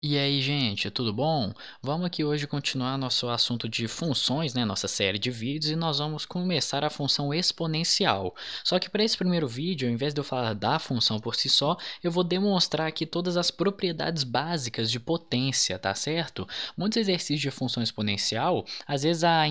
E aí, gente, tudo bom? Vamos aqui hoje continuar nosso assunto de funções, né? Nossa série de vídeos, e nós vamos começar a função exponencial. Só que para esse primeiro vídeo, ao invés de eu falar da função por si só, eu vou demonstrar aqui todas as propriedades básicas de potência, tá certo? Muitos exercícios de função exponencial, às vezes a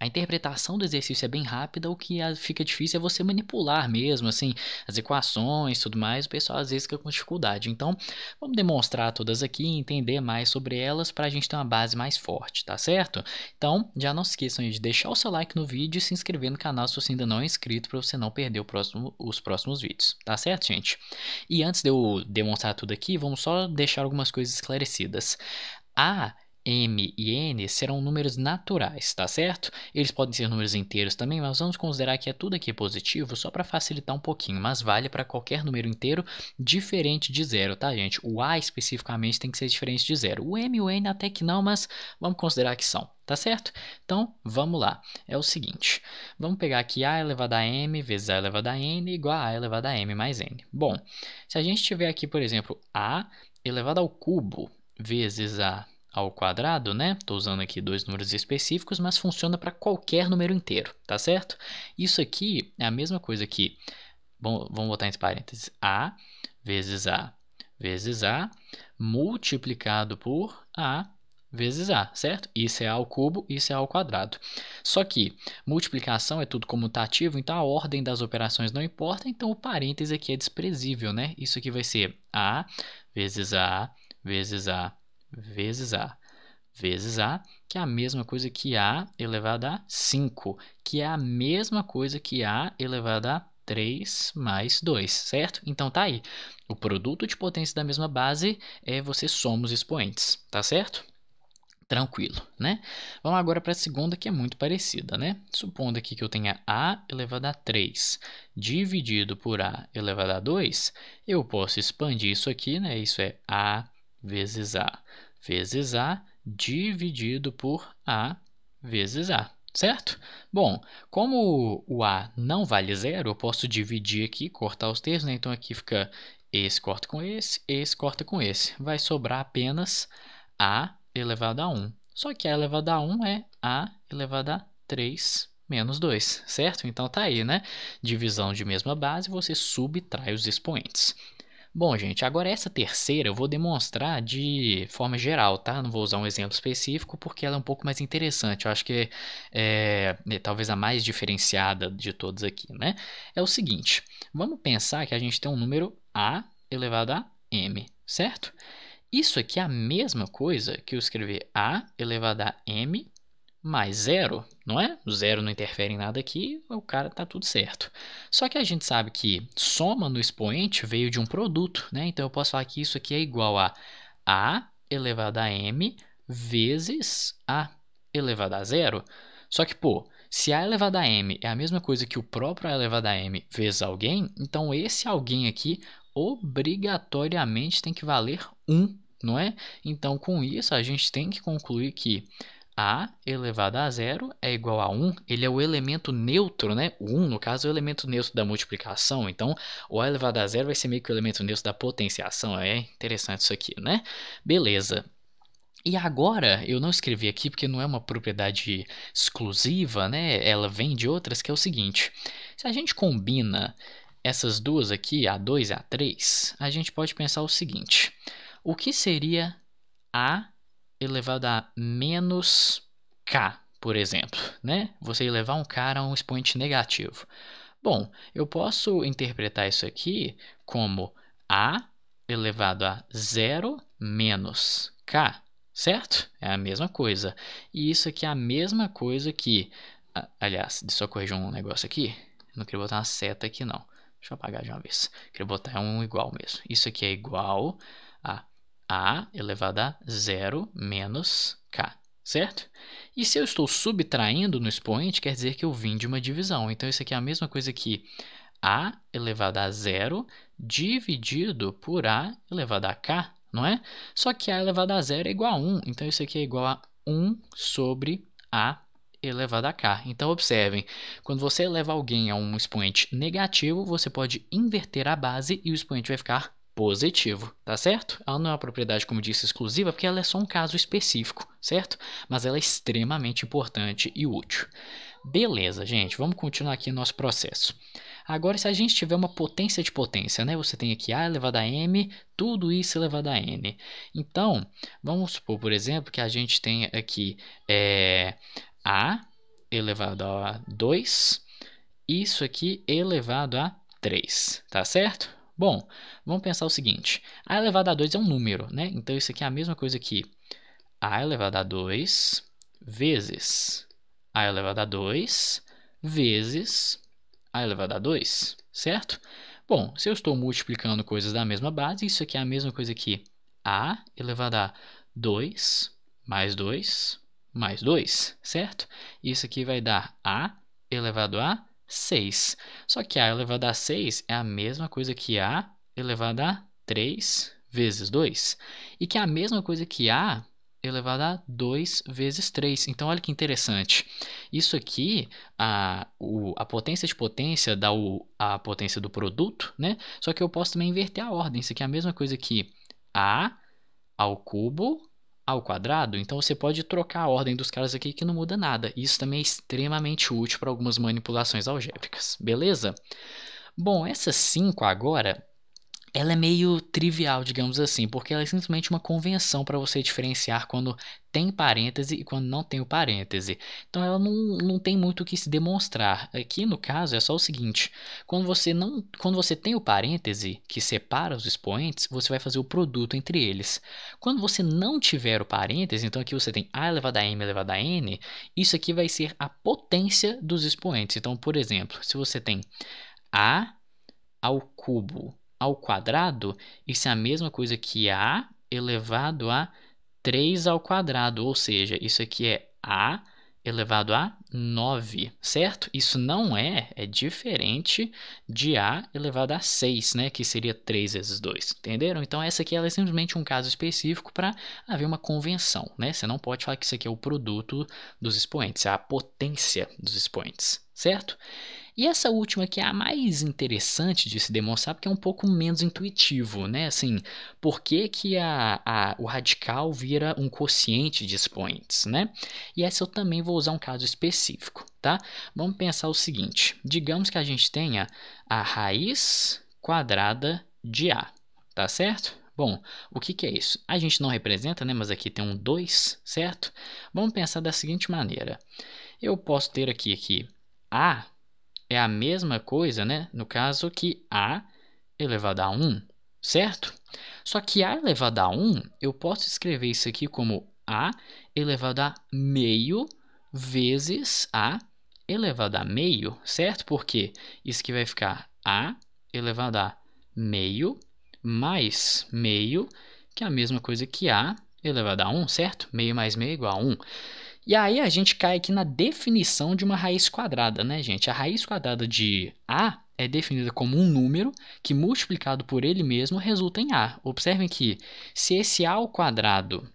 interpretação do exercício é bem rápida, o que fica difícil é você manipular mesmo, assim, as equações e tudo mais, o pessoal às vezes fica com dificuldade. Então, vamos demonstrar todas aqui e entender mais sobre elas para a gente ter uma base mais forte, tá certo? Então, já não se esqueçam de deixar o seu like no vídeo e se inscrever no canal se você ainda não é inscrito para você não perder os próximos vídeos, tá certo, gente? E antes de eu demonstrar tudo aqui, vamos só deixar algumas coisas esclarecidas. A, M e N serão números naturais, tá certo? Eles podem ser números inteiros também, mas vamos considerar que tudo aqui é positivo só para facilitar um pouquinho, mas vale para qualquer número inteiro diferente de zero, tá, gente? O A especificamente tem que ser diferente de zero. O M e o N até que não, mas vamos considerar que são, tá certo? Então, vamos lá. É o seguinte, vamos pegar aqui A elevado a M vezes A elevado a N igual a A elevado a M mais N. Bom, se a gente tiver aqui, por exemplo, A elevado ao cubo vezes A ao quadrado, né? Estou usando aqui dois números específicos, mas funciona para qualquer número inteiro, tá certo? Isso aqui é a mesma coisa que, vamos botar entre parênteses, A vezes A multiplicado por A vezes A, certo? Isso é A ao cubo, isso é A ao quadrado. Só que multiplicação é tudo comutativo, então a ordem das operações não importa, então o parêntese aqui é desprezível, né? Isso aqui vai ser A vezes A vezes A vezes A vezes A, que é a mesma coisa que A elevado a 5, que é a mesma coisa que A elevado a 3 mais 2, certo? Então tá aí. O produto de potência da mesma base é você soma os expoentes, tá certo? Tranquilo, né? Vamos agora para a segunda, que é muito parecida, né? Supondo aqui que eu tenha A elevado a 3 dividido por A elevado a 2, eu posso expandir isso aqui, né? Isso é A vezes A vezes A dividido por A vezes A, certo? Bom, como o A não vale zero, eu posso dividir aqui, cortar os terços, né? Então aqui fica esse corta com esse corta com esse. Vai sobrar apenas A elevado a 1. Só que A elevado a 1 é A elevado a 3 menos 2, certo? Então tá aí, né? Divisão de mesma base, você subtrai os expoentes. Bom, gente, agora essa terceira eu vou demonstrar de forma geral, tá? Não vou usar um exemplo específico porque ela é um pouco mais interessante. Eu acho que é talvez a mais diferenciada de todas aqui, né? É o seguinte, vamos pensar que a gente tem um número A elevado a M, certo? Isso aqui é a mesma coisa que eu escrever A elevado a M mais zero, não é? O zero não interfere em nada aqui, o cara tá tudo certo. Só que a gente sabe que soma no expoente veio de um produto, né? Então eu posso falar que isso aqui é igual a A elevado a M vezes A elevado a zero. Só que, pô, se A elevado a M é a mesma coisa que o próprio A elevado a M vezes alguém, então esse alguém aqui obrigatoriamente tem que valer 1, não é? Então, com isso, a gente tem que concluir que A elevado a zero é igual a 1, ele é o elemento neutro, né? O 1, no caso, é o elemento neutro da multiplicação, então o A elevado a zero vai ser meio que o elemento neutro da potenciação, é interessante isso aqui, né? Beleza. E agora, eu não escrevi aqui porque não é uma propriedade exclusiva, né? Ela vem de outras, que é o seguinte. Se a gente combina essas duas aqui, A2 e A3, a gente pode pensar o seguinte. O que seria A elevado a menos K, por exemplo, né? Você elevar um K a um expoente negativo. Bom, eu posso interpretar isso aqui como A elevado a zero menos K, certo? É a mesma coisa. E isso aqui é a mesma coisa que... Aliás, deixa eu só corrigir um negócio aqui. Eu não queria botar uma seta aqui, não. Deixa eu apagar de uma vez. Eu queria botar um igual mesmo. Isso aqui é igual a A elevado a zero menos K, certo? E se eu estou subtraindo no expoente, quer dizer que eu vim de uma divisão. Então, isso aqui é a mesma coisa que A elevado a zero dividido por A elevado a K, não é? Só que A elevado a zero é igual a 1. Então, isso aqui é igual a 1 sobre A elevado a K. Então, observem, quando você eleva alguém a um expoente negativo, você pode inverter a base e o expoente vai ficar positivo, tá certo? Ela não é uma propriedade, como disse, exclusiva, porque ela é só um caso específico, certo? Mas ela é extremamente importante e útil. Beleza, gente, vamos continuar aqui no nosso processo. Agora, se a gente tiver uma potência de potência, né? Você tem aqui A elevado a M, tudo isso elevado a N. Então, vamos supor, por exemplo, que a gente tem aqui A elevado a 2, isso aqui elevado a 3, tá certo? Bom, vamos pensar o seguinte, A elevado a 2 é um número, né? Então, isso aqui é a mesma coisa que A elevado a 2 vezes A elevado a 2 vezes A elevado a 2, certo? Bom, se eu estou multiplicando coisas da mesma base, isso aqui é a mesma coisa que A elevado a 2 mais 2 mais 2, certo? Isso aqui vai dar A elevado a 6. Só que A elevado a 6 é a mesma coisa que A elevado a 3 vezes 2. E que é a mesma coisa que A elevado a 2 vezes 3. Então, olha que interessante. Isso aqui, a potência de potência dá a potência do produto, né? Só que eu posso também inverter a ordem. Isso aqui é a mesma coisa que A ao cubo ao quadrado. Então, você pode trocar a ordem dos caras aqui que não muda nada. Isso também é extremamente útil para algumas manipulações algébricas. Beleza? Bom, essa 5 agora ela é meio trivial, digamos assim, porque ela é simplesmente uma convenção para você diferenciar quando tem parêntese e quando não tem o parêntese. Então ela não tem muito o que se demonstrar. Aqui no caso é só o seguinte: quando você tem o parêntese que separa os expoentes, você vai fazer o produto entre eles. Quando você não tiver o parêntese, então aqui você tem A elevado a M elevado a N, isso aqui vai ser a potência dos expoentes. Então, por exemplo, se você tem A ao cubo ao quadrado, isso é a mesma coisa que A elevado a 3 ao quadrado, ou seja, isso aqui é A elevado a 9, certo? Isso não é diferente de A elevado a 6, né, que seria 3 vezes 2, entenderam? Então essa aqui ela é simplesmente um caso específico para haver uma convenção, né? Você não pode falar que isso aqui é o produto dos expoentes, é a potência dos expoentes, certo? E essa última aqui é a mais interessante de se demonstrar, porque é um pouco menos intuitivo, né? Assim, por que que o radical vira um quociente de expoentes, né? E essa eu também vou usar um caso específico, tá? Vamos pensar o seguinte, digamos que a gente tenha a raiz quadrada de A, tá certo? Bom, o que que é isso? A gente não representa, né? Mas aqui tem um 2, certo? Vamos pensar da seguinte maneira. Eu posso ter aqui A é a mesma coisa, né? No caso, que A elevado a 1, certo? Só que A elevado a 1, eu posso escrever isso aqui como A elevado a meio vezes A elevado a meio, certo? Porque isso aqui vai ficar A elevado a meio mais meio, que é a mesma coisa que A elevado a 1, certo? Meio mais meio é igual a 1. E aí a gente cai aqui na definição de uma raiz quadrada, né, gente? A raiz quadrada de A é definida como um número que, multiplicado por ele mesmo, resulta em A. Observem que se esse A ao quadrado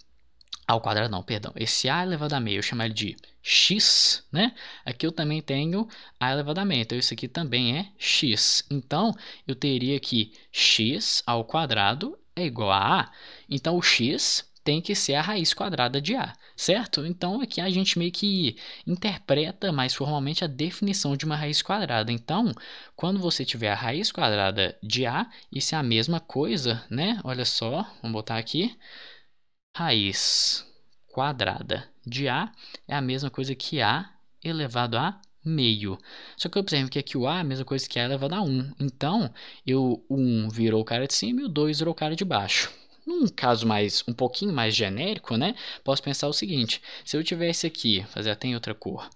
não, perdão, esse A elevado a meio, eu chamar ele de x, né? Aqui eu também tenho A elevado a meio, então isso aqui também é x. Então, eu teria que x ao quadrado é igual a A. Então, o x tem que ser a raiz quadrada de A, certo? Então, aqui a gente meio que interpreta mais formalmente a definição de uma raiz quadrada. Então, quando você tiver a raiz quadrada de A, isso é a mesma coisa, né? Olha só, vamos botar aqui. Raiz quadrada de A é a mesma coisa que A elevado a meio. Só que observe que aqui o A é a mesma coisa que A elevado a 1. Então, o 1 virou o cara de cima e o 2 virou o cara de baixo. Num caso um pouquinho mais genérico, né? Posso pensar o seguinte. Se eu tivesse aqui, fazer até em outra cor,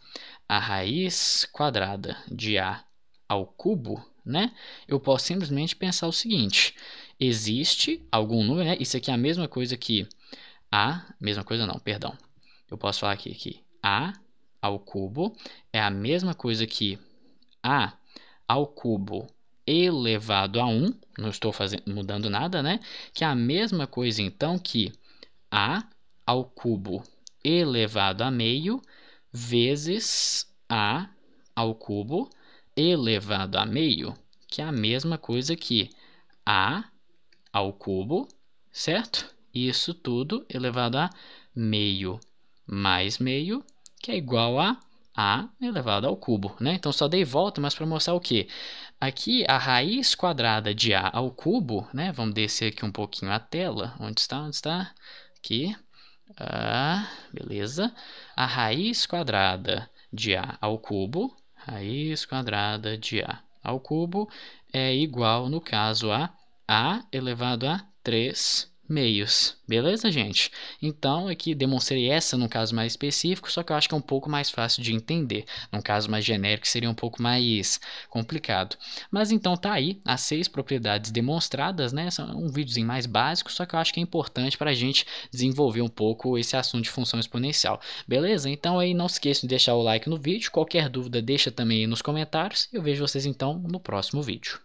a raiz quadrada de A ao cubo, né? Eu posso simplesmente pensar o seguinte. Existe algum número, né? Isso aqui é a mesma coisa que mesma coisa não, perdão. Eu posso falar aqui que A ao cubo é a mesma coisa que A ao cubo elevado a 1, não estou mudando nada, né? Que é a mesma coisa, então, que A ao cubo elevado a meio vezes A ao cubo elevado a meio, que é a mesma coisa que A ao cubo, certo? Isso tudo elevado a meio mais meio, que é igual a elevado ao cubo, né? Então, só dei volta, mas para mostrar o quê? Aqui, a raiz quadrada de a ao cubo, né? Vamos descer aqui um pouquinho a tela. Onde está? Onde está? Aqui. Beleza. A raiz quadrada de a ao cubo, raiz quadrada de a ao cubo, é igual, no caso, a elevado a 3 meios. Beleza, gente? Então, aqui demonstrei essa num caso mais específico, só que eu acho que é um pouco mais fácil de entender. Num caso mais genérico, seria um pouco mais complicado. Mas então tá aí as 6 propriedades demonstradas, né? São um videozinho mais básico, só que eu acho que é importante para a gente desenvolver um pouco esse assunto de função exponencial. Beleza? Então aí não se esqueça de deixar o like no vídeo. Qualquer dúvida, deixa também aí nos comentários. Eu vejo vocês então no próximo vídeo.